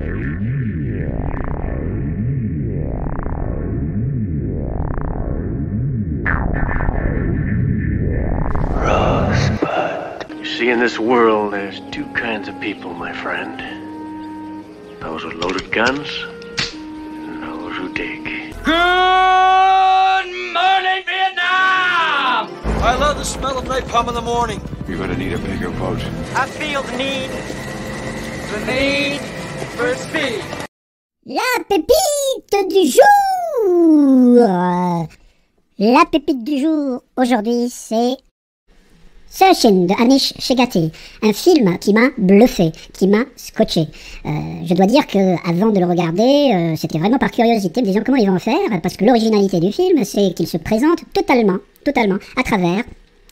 You see, in this world, there's two kinds of people, my friend. Those with loaded guns, and those who dig. Good morning, Vietnam! I love the smell of napalm in the morning. You're gonna need a bigger boat. I feel the need for speed. La pépite du jour! La pépite du jour, aujourd'hui, c'est Searching de Anish Shegati, un film qui m'a bluffé, qui m'a scotché. Je dois dire que avant de le regarder, c'était vraiment par curiosité, me disant comment ils vont en faire, parce que l'originalité du film, c'est qu'il se présente totalement à travers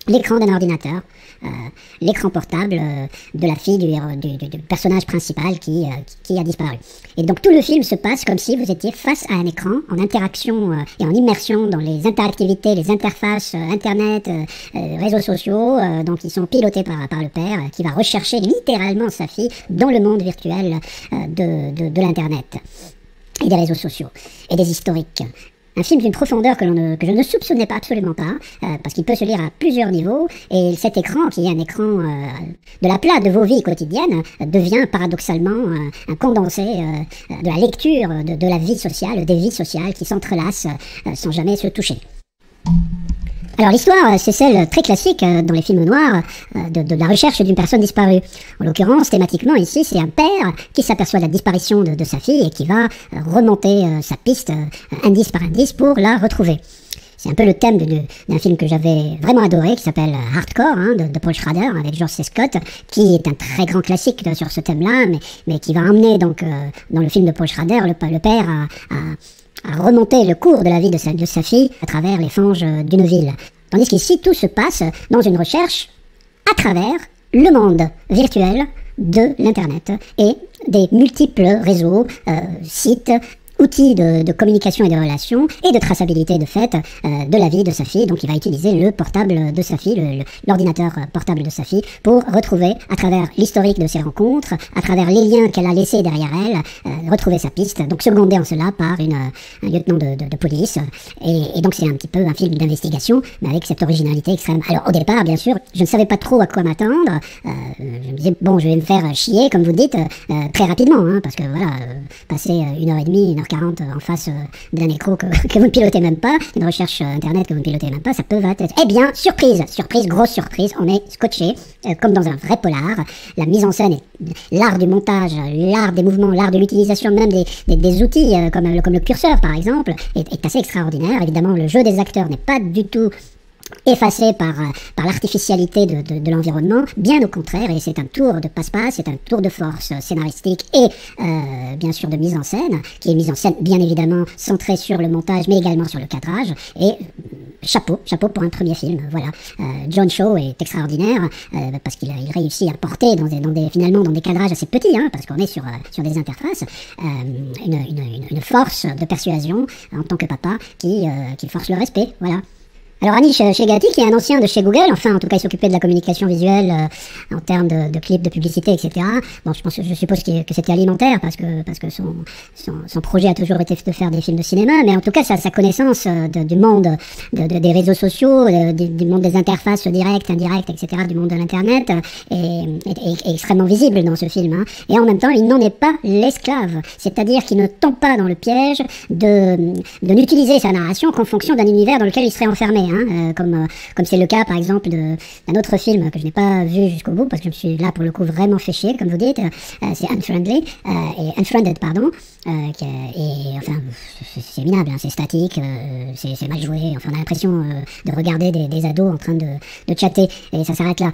l'écran d'un ordinateur, l'écran portable de la fille du personnage principal qui a disparu. Et donc tout le film se passe comme si vous étiez face à un écran, en interaction et en immersion dans les interactivités, les interfaces Internet, réseaux sociaux, donc ils sont pilotés par le père, qui va rechercher littéralement sa fille dans le monde virtuel de l'Internet et des réseaux sociaux et des historiques. Un film d'une profondeur que je ne soupçonnais pas, absolument pas, parce qu'il peut se lire à plusieurs niveaux, et cet écran, qui est un écran de l'aplat de vos vies quotidiennes, devient paradoxalement un condensé de la lecture de la vie sociale, des vies sociales qui s'entrelacent sans jamais se toucher. Alors l'histoire, c'est celle très classique dans les films noirs de la recherche d'une personne disparue. En l'occurrence, thématiquement ici, c'est un père qui s'aperçoit de la disparition de sa fille et qui va remonter sa piste indice par indice pour la retrouver. C'est un peu le thème d'un film que j'avais vraiment adoré, qui s'appelle Hardcore, de Paul Schrader, avec George C. Scott, qui est un très grand classique sur ce thème-là, mais qui va emmener donc dans le film de Paul Schrader le père à remonter le cours de la vie de sa fille à travers les fanges d'une ville. Tandis qu'ici, tout se passe dans une recherche à travers le monde virtuel de l'Internet et des multiples réseaux, sites, outils de communication et de relations et de traçabilité de fait de la vie de sa fille. Donc il va utiliser le portable de sa fille, l'ordinateur portable de sa fille, pour retrouver à travers l'historique de ses rencontres, à travers les liens qu'elle a laissés derrière elle, retrouver sa piste. Donc secondé en cela par un lieutenant de police. Et donc c'est un petit peu un film d'investigation, mais avec cette originalité extrême. Alors au départ, bien sûr, je ne savais pas trop à quoi m'attendre. Je me disais, bon, je vais me faire chier, comme vous dites, très rapidement, parce que voilà, passer 1h30, 1h40 en face d'un écran que vous ne pilotez même pas, une recherche internet que vous ne pilotez même pas, ça peut être... Eh bien, surprise, grosse surprise, on est scotché, comme dans un vrai polar. La mise en scène, l'art du montage, l'art des mouvements, l'art de l'utilisation même des outils, comme le curseur par exemple, est assez extraordinaire. Évidemment, le jeu des acteurs n'est pas du tout effacé par l'artificialité de l'environnement, bien au contraire, et c'est un tour de passe-passe, c'est un tour de force scénaristique et bien sûr de mise en scène, qui est mise en scène bien évidemment centrée sur le montage, mais également sur le cadrage, et chapeau pour un premier film, voilà. John Cho est extraordinaire, parce qu'il réussit à porter finalement dans des cadrages assez petits, parce qu'on est sur des interfaces, une force de persuasion en tant que papa qui force le respect, voilà. Alors Anish Shegati, qui est un ancien de chez Google, enfin en tout cas il s'occupait de la communication visuelle en termes de clips, de publicité, etc. Bon, je suppose que c'était alimentaire parce que son projet a toujours été de faire des films de cinéma, mais en tout cas sa connaissance du monde des réseaux sociaux, du monde des interfaces directes, indirectes, etc., du monde de l'internet est extrêmement visible dans ce film. Et en même temps il n'en est pas l'esclave, c'est-à-dire qu'il ne tombe pas dans le piège de n'utiliser sa narration qu'en fonction d'un univers dans lequel il serait enfermé. Comme c'est le cas par exemple d'un autre film que je n'ai pas vu jusqu'au bout parce que je me suis là pour le coup vraiment fait chier, comme vous dites, c'est Unfriended, enfin c'est minable, c'est statique, c'est mal joué, enfin on a l'impression de regarder des ados en train de chatter et ça s'arrête là,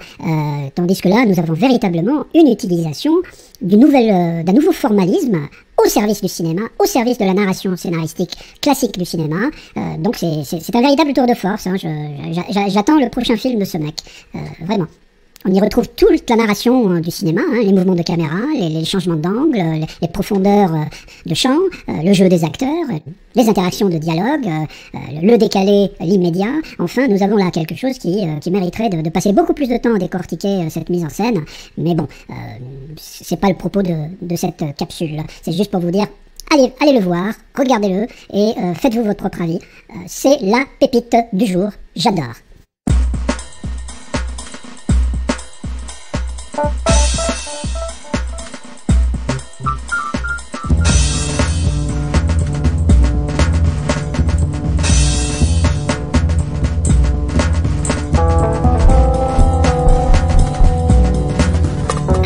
tandis que là nous avons véritablement une utilisation d'un nouveau formalisme au service du cinéma, au service de la narration scénaristique classique du cinéma. Donc c'est un véritable tour de force. J'attends le prochain film de ce mec, vraiment. On y retrouve toute la narration du cinéma, hein, les mouvements de caméra, les changements d'angle, les profondeurs de champ, le jeu des acteurs, les interactions de dialogue, le décalé, l'immédiat. Enfin, nous avons là quelque chose qui mériterait de passer beaucoup plus de temps à décortiquer cette mise en scène. Mais bon, c'est pas le propos de cette capsule. C'est juste pour vous dire, allez le voir, regardez-le et faites-vous votre propre avis. C'est la pépite du jour, j'adore.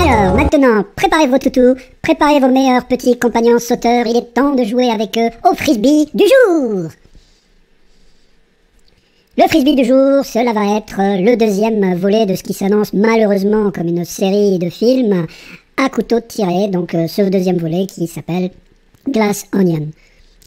Alors, maintenant, préparez vos toutous, préparez vos meilleurs petits compagnons sauteurs, il est temps de jouer avec eux au frisbee du jour. Le frisbee du jour, cela va être le deuxième volet de ce qui s'annonce malheureusement comme une série de films à couteau tiré, donc ce deuxième volet qui s'appelle Glass Onion.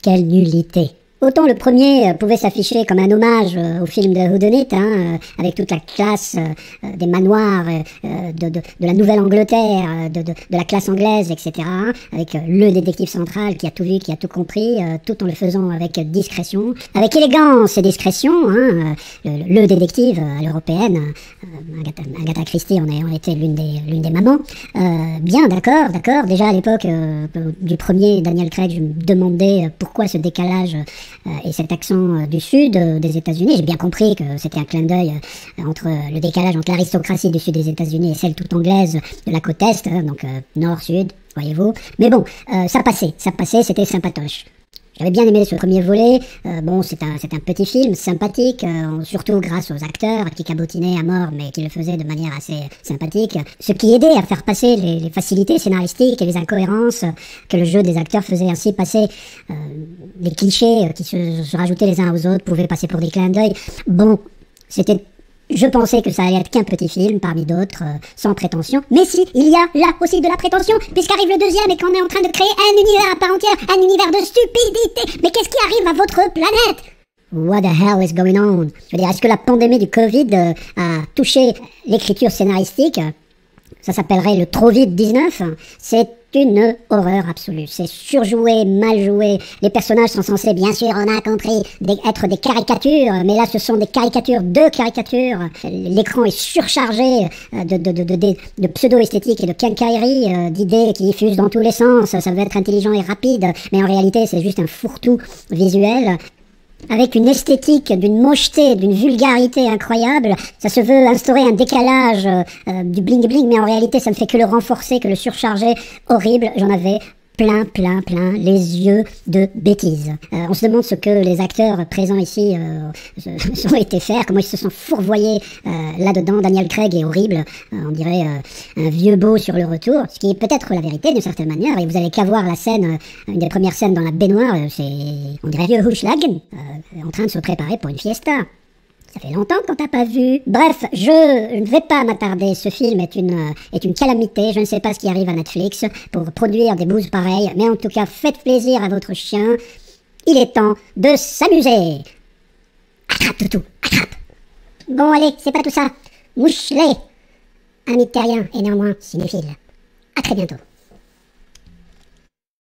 Quelle nullité! Autant le premier pouvait s'afficher comme un hommage au film de Whodunit, hein, avec toute la classe des manoirs de la Nouvelle-Angleterre, de la classe anglaise, etc. Avec le détective central qui a tout vu, qui a tout compris, tout en le faisant avec discrétion, avec élégance et discrétion. Hein, le détective à l'européenne, Agatha Christie, on était l'une des mamans. Bien, d'accord. Déjà à l'époque du premier Daniel Craig, je me demandais pourquoi ce décalage et cet accent du sud des États-Unis. J'ai bien compris que c'était un clin d'œil entre le décalage entre l'aristocratie du sud des États-Unis et celle toute anglaise de la côte est, donc nord-sud, voyez-vous. Mais bon, ça passait, c'était sympatoche. J'avais bien aimé ce premier volet. Bon, c'est un petit film sympathique, surtout grâce aux acteurs qui cabotinaient à mort, mais qui le faisaient de manière assez sympathique. Ce qui aidait à faire passer les facilités scénaristiques et les incohérences que le jeu des acteurs faisait ainsi passer. Les clichés qui se rajoutaient les uns aux autres pouvaient passer pour des clins d'œil. Bon, je pensais que ça allait être qu'un petit film parmi d'autres, sans prétention. Mais si, il y a là aussi de la prétention, puisqu'arrive le deuxième et qu'on est en train de créer un univers à part entière, un univers de stupidité. Mais qu'est-ce qui arrive à votre planète? What the hell is going on? Je veux dire, est-ce que la pandémie du Covid a touché l'écriture scénaristique? Ça s'appellerait le trop vite 19. C'est une horreur absolue. C'est surjoué, mal joué. Les personnages sont censés, bien sûr, on a compris, être des caricatures, mais là ce sont des caricatures de caricatures. L'écran est surchargé de pseudo-esthétique et de quincaillerie, d'idées qui fusent dans tous les sens. Ça veut être intelligent et rapide, mais en réalité c'est juste un fourre-tout visuel. Avec une esthétique, d'une mocheté, d'une vulgarité incroyable. Ça se veut instaurer un décalage du bling-bling, mais en réalité, ça ne fait que le renforcer, que le surcharger. Horrible, j'en avais plein les yeux de bêtises. On se demande ce que les acteurs présents ici ont été faire, comment ils se sont fourvoyés là-dedans. Daniel Craig est horrible, on dirait un vieux beau sur le retour, ce qui est peut-être la vérité d'une certaine manière, et vous allez qu'à voir la scène, une des premières scènes dans la baignoire, on dirait vieux Huschlagen, en train de se préparer pour une fiesta. Ça fait longtemps qu'on t'a pas vu. Bref, je ne vais pas m'attarder. Ce film est une calamité. Je ne sais pas ce qui arrive à Netflix pour produire des bouses pareilles. Mais en tout cas, faites plaisir à votre chien. Il est temps de s'amuser. Attrape, toutou, attrape. Bon, allez, c'est pas tout ça. Mouche-les. Ami terrien et néanmoins cinéphile. À très bientôt.